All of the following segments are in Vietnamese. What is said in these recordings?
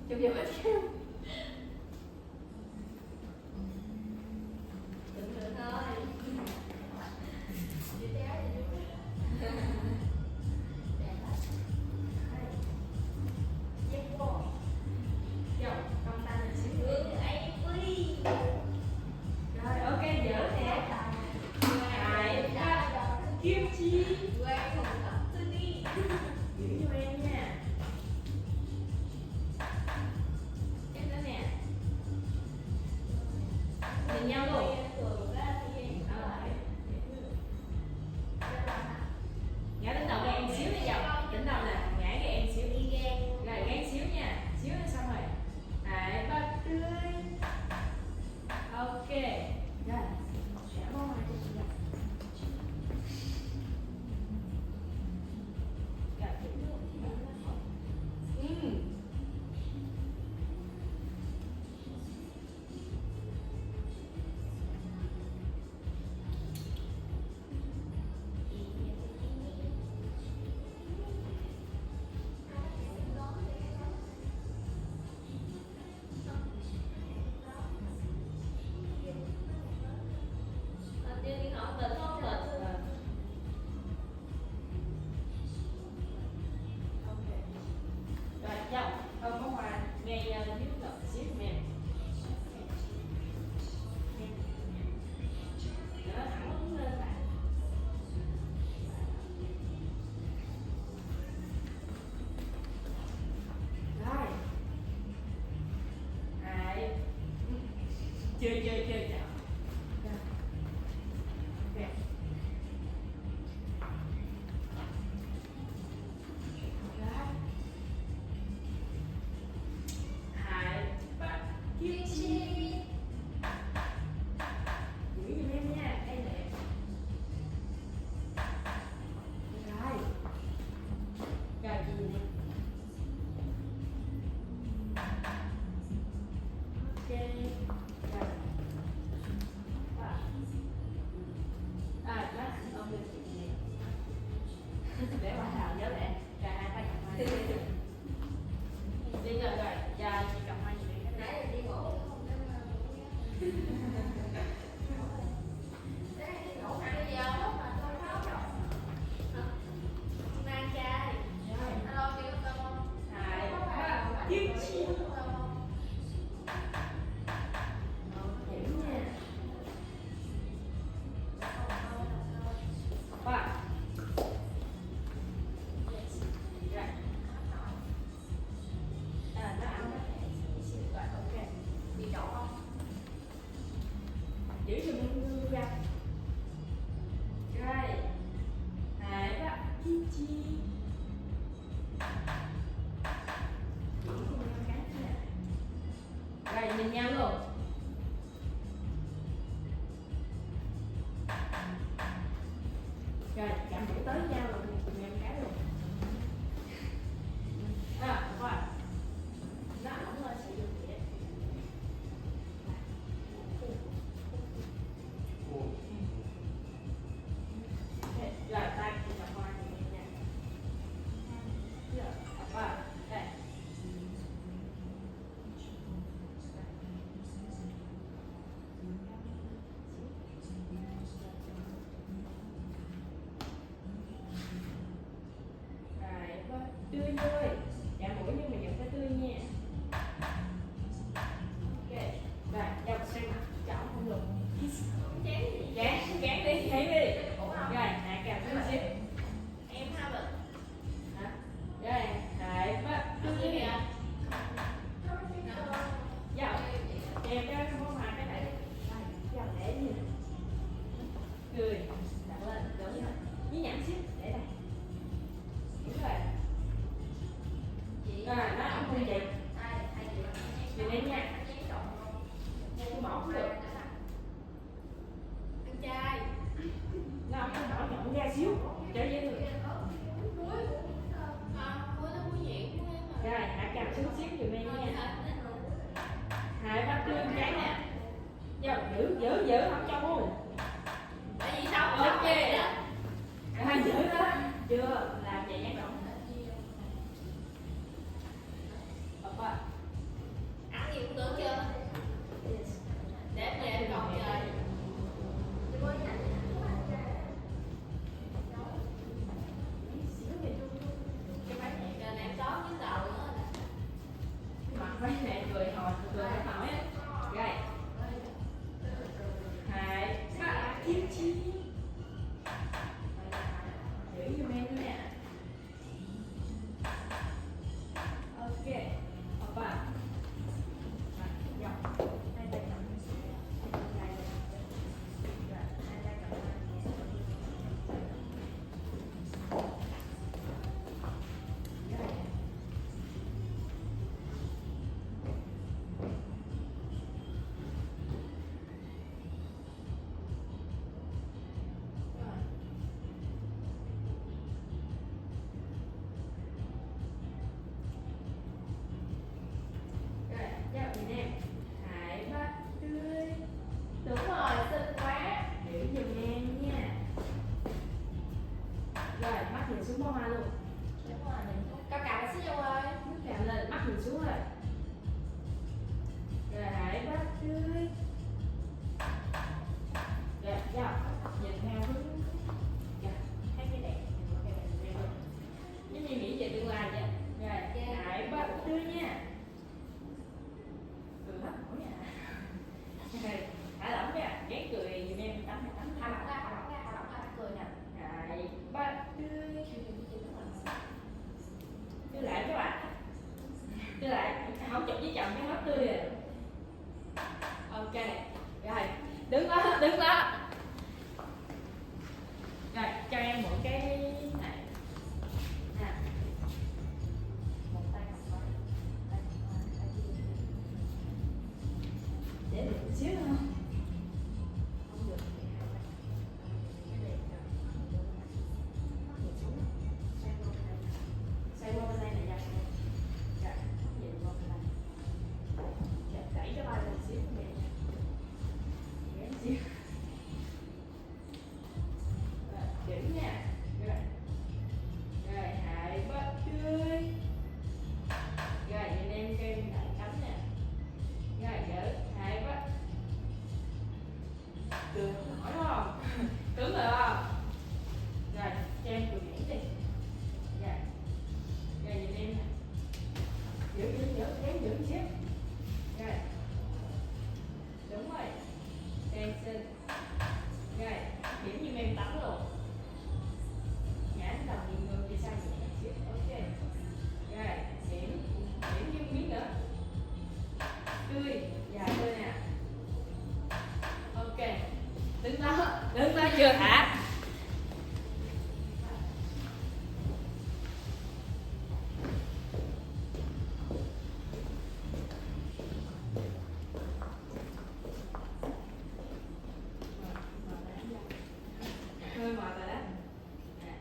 chụp giùm ít xíu. Bình thường thôi. Chị téo gì vui. Đẹp lắm. Dép vô. Dòng, cong tay lên xíu. Ấy ui. Rồi, ok, dở nè. Hai, ba, kim chi. Quay một tóc tôi đi. Giữ cho em nha. Em nữa nè. Nhìn nhau luôn. Ngã đến đầu cho em xíu đi dòng. Đỉnh đầu nè, ngã cho em xíu. Rồi gán xíu nha. Xíu nữa xong rồi. Hai, ba, tươi. Ok. Rồi. Xả bó ngoài cho chị dòng. Chơi chào. Ok. Hai, ba, kim chi. Giữ giùm em nha, đây nè. Rồi. Rồi chị nhìn em. Ok. Rồi. Để bà Thảo nhớ lẹ. Rồi hai tay cầm hoa. Đi rồi rồi, giờ chị cầm hoa gì đi. Nãy là đi ngủ không có ngủ. Đấy đi ngủ ăn bây giờ lúc mà tôi khóc rồi. Đang trai. Alo chị có cơm không? Hai, ba, kim chi. Giữ cho mình ra. Rồi. Hai, ba, kim chi. Giữ cho mình cái nè. Rồi nhìn nhau luôn. Rồi chạm mũi tới nhau rồi nhìn em cái luôn. Rồi. Nó không lên sử dụng gì hết. Rồi tay chị cầm hoa thì em nha. Rồi, hoa. Đây. Rồi, tươi tươi. Chạm mũi nhưng mà vẫn phải tươi nha. Ok. Rồi, dòng sang mặt chọn không được. Gán đi, thấy đi. Rồi, hạ cằm xuống xíu. Em ha bực. Hả? Rồi, hai, ba, tươi nè. Dòng. Em cái món hoa cái này. Dòng để gì nè. Cười. Đặt lên, giống như này. Nhí nhặn xíu, để đây. Đúng rồi. mấy này cười hồi cười hỏi á. Rồi 2 3 kim chi. Giữ giùm em nữa nè. Ok, opa. Dọc. Hai tay cầm. Đúng rồi, xinh quá. Giữ giùm em nha. Rồi, mắt nhìn xuống bó hoa luôn. Đúng rồi, nhìn cao cao xíu vô ơi. Mắt cằm lên, mắt nhìn xuống rồi. Rồi, hãy bắt tươi. Rồi, dọc. Nhìn theo hướng. Rồi, thấy cái đẹp. Giống như nghĩ về tương lai vậy. Rồi, hãy bắt tươi nha. Cười hết nổi nha. Rồi, thả lỏng nha. Ghét cười giùm em tắm Thả lỏng ra, thả lỏng ra, thả lỏng ra, cười nè. Rồi, bắt tươi. Tươi lại các bạn. Tươi lại, không chụp với chồng cái hết tươi rồi. Ok, rồi, đứng đó, đứng đó. Rồi, cho em mượn cái này. Nè. Một tay cầm vai, tay cầm vai, tay kia. Để được một xíu không? Không được thì hai tay. Cái đẹp rồi. Mắt nhìn xuống. Xoay qua bên đây. Xoay qua bên đây này dọc này. Rồi, nhìn qua bên đây. Rồi, đẩy cái vai lên xíu của mình. Ghé xíu. Rồi, giữ nha. Rồi. Rồi, hãy bắt tươi. Rồi, nhìn em kêu lại cánh nè. Rồi, giữ, hãy bắt. Cười không nổi đúng không? Cứng rồi không? Rồi, cho em cười nhảy đi. Rồi. Rồi, nhìn em nè. Giữ, em giữ xíu. Rồi. Đúng rồi. Em xinh. Rồi, điểm như em tắm luôn. Nhãn đầu nhìn ngược thì sao nhẹ xíu. Ok. Rồi, điểm như miếng nữa. Tươi, dài tươi nè. Ok. Đứng đó chưa thả. Hơi mệt rồi đó. Nè.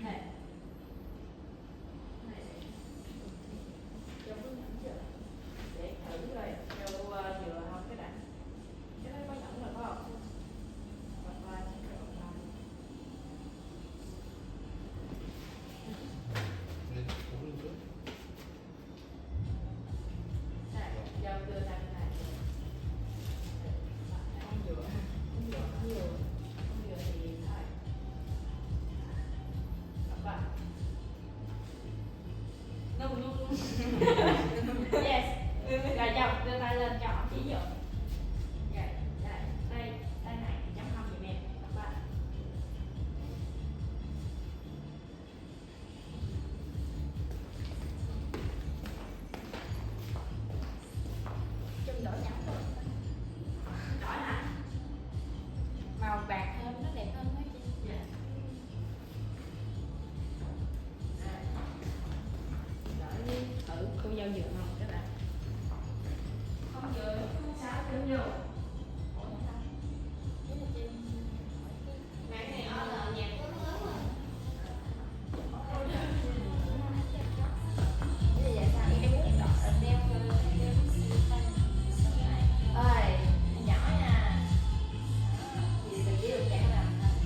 Này. Này. Cho có nhẫn chưa? Để thử rồi. Cho vừa không cái đã. Cái đó có nhẫn rồi phải không? Bật qua cho bật qua. Này, dâu đưa ra cái này. Không vừa thì thôi. Bật qua. No. Yes. Rồi chồng đưa tay lên cho họ chỉ vô. Rồi, đây, tay này chấm không giùm em. Bật qua. Chung đổi nhẫn rồi. Đổi hả? Màu bạc hơn, nó đẹp hơn mấy chị. Dạ. Đổi đi. Thử cô dâu vừa không các bạn? Không vừa, không sao, cứ vô. Ủa vậy sao? Thế là trên... Mạng này là nhạc của nó lớn rồi. Thế là vậy sao? Em muốn đeo ơi, nhỏ nha. Gì từ dưới được vậy nè.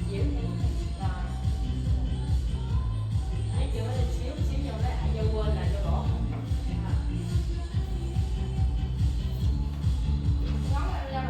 Giữ thêm. Rồi. Đấy, vô lên xíu vô đấy, ai vô quên là vô bỏ. Ngón lên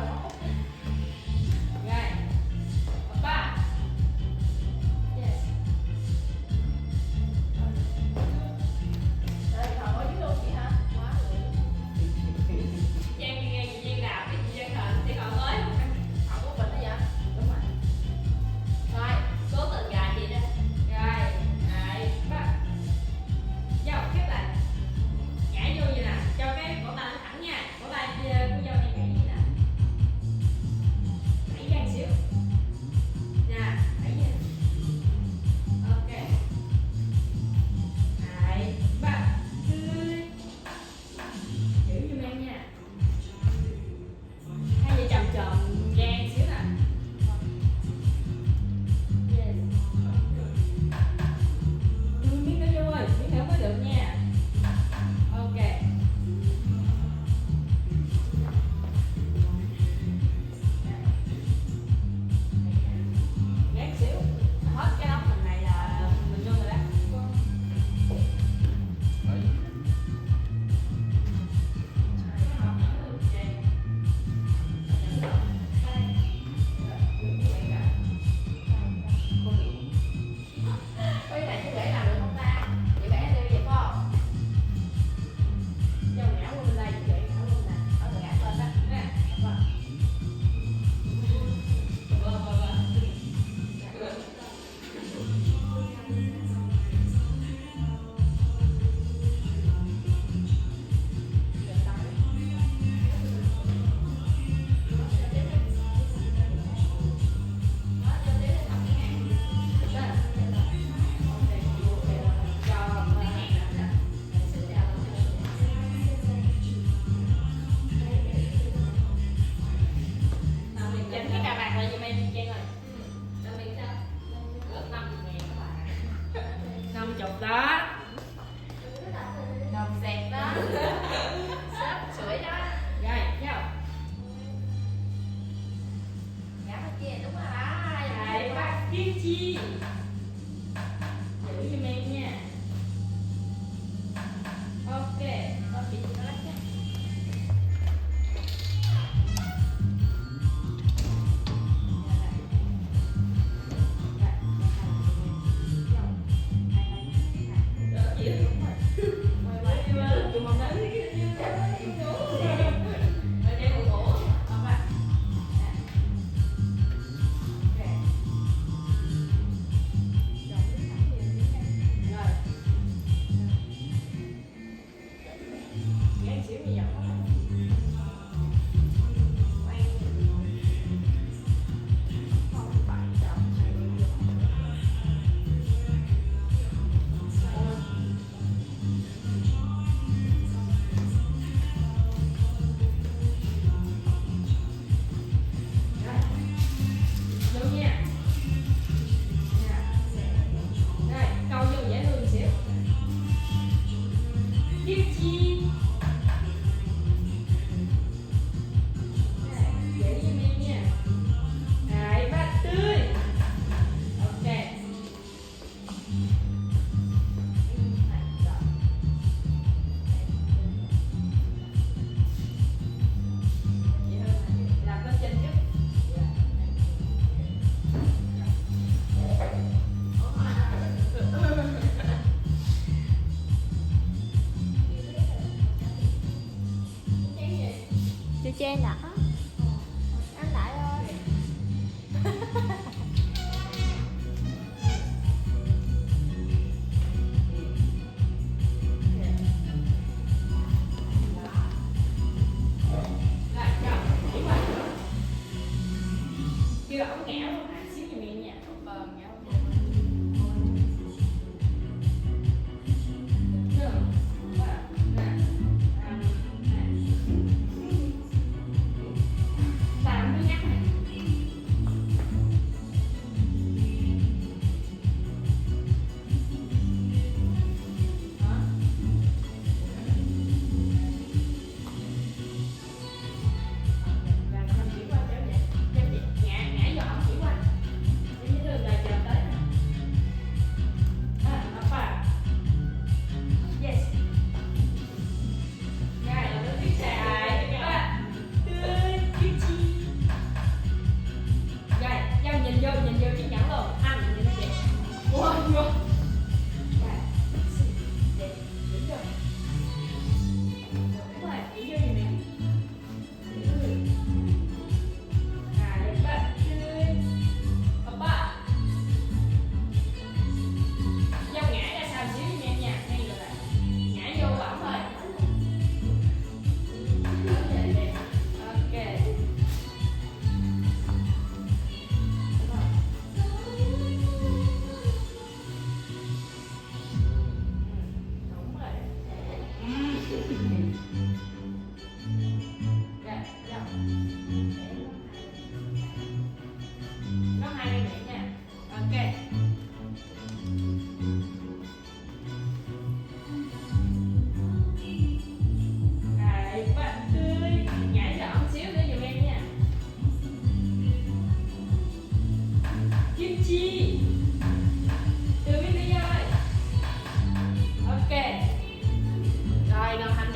cho em đặt á. Ăn lại thôi. Lại chậm chỉ qua chưa ống ngẽo luôn hả, xíu giùm em nha. Ngẽo làm mới nhắc này. Đó. Làm xong chỉ qua cho vậy. Cho chị ngã giỏ chỉ qua. Để như đường là chờ tới. Apa? Yes. Rồi, lần đầu tiên xài các bạn. Tươi, kim chi. Rồi, giao nhìn vô chiếc nhẫn luôn. Anh nhìn nó vậy. Wow, wow. Rồi, đẹp, điểm vô. Đúng rồi, chỉ vô nhìn nè. Tươi. Rồi, ba, tươi. Apa? Giao ngã ra sau xíu nha em nha. Ngay rồi lại. Ngã vô bỏng thôi. Ok. Đúng rồi. Rồi, dòng. Nó hai bên miệng nha. Ok. Rồi, bạn tươi. Nhảy giọng xíu nữa giùm em nha. Kim chi. Từ bên đây rồi. Ok. Rồi, đồng hành